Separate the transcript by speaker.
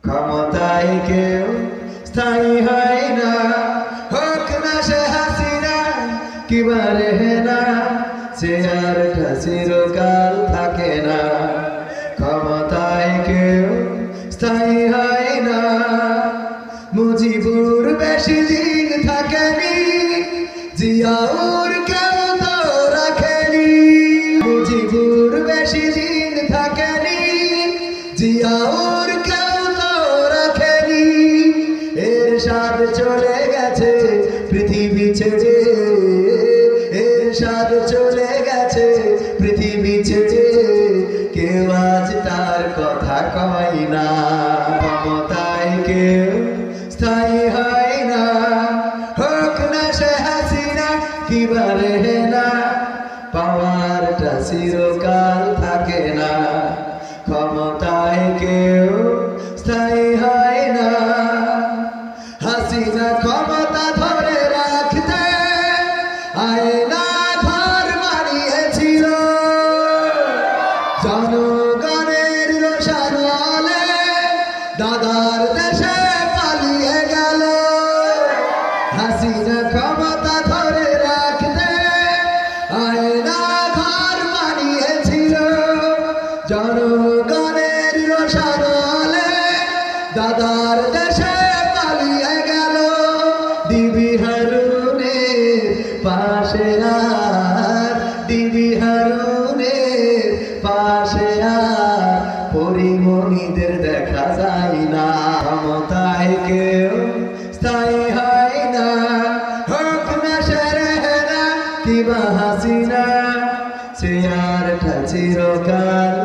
Speaker 1: ক্ষমতায় কেউ স্থায়ী হয় না, হোক না সে হাসিনা কিংবা রেহেনা, চেয়ারটা চিরকাল থাকে না। ক্ষমতায় কেউ স্থায়ী হয় না, মুজিবুর বেশি দিন থাকেনি, জিয়াউর কেউ তো রাখেনি। মুজিবুর বেশি দিন থাকেনি, জিয়াউর কেউ তো রাখেনি। এরশাদ চলে গেছে পৃথিবী ছেড়ে, এরশাদ চলে গেছে পৃথিবী ছেড়ে, কেউ আজ তার কথা কয় না। ক্ষমতায় কেউ স্থায়ী হয় না, হোক না সে হাসিনা কিংবা রেহেনা, পাওয়ারটা চিরকাল থাকে না। ক্ষমতায় কেউ স্থায়ী হয় না, হাসিনা ক্ষমতা ধরে রাখতে আয়না ঘর বানিয়েছিল, জনগণের রোষানলে দাদার দেশে পালিয়ে গেল। হাসিনা ক্ষমতা ধরে রাখতে আয়না ঘর বানিয়েছিল, জনগণের রোষানলে দাদার দেশে পালিয়ে গেল। ডিবি হারুনের পাশে আর, ডিবি হারুনের পাশে আর পরিমণিদের দেখা যায় না। ক্ষমতায় কেউ স্থায়ী হয় না, হোক না সে রেহেনা কিংবা হাসিনা, চেয়ারটা চিরকাল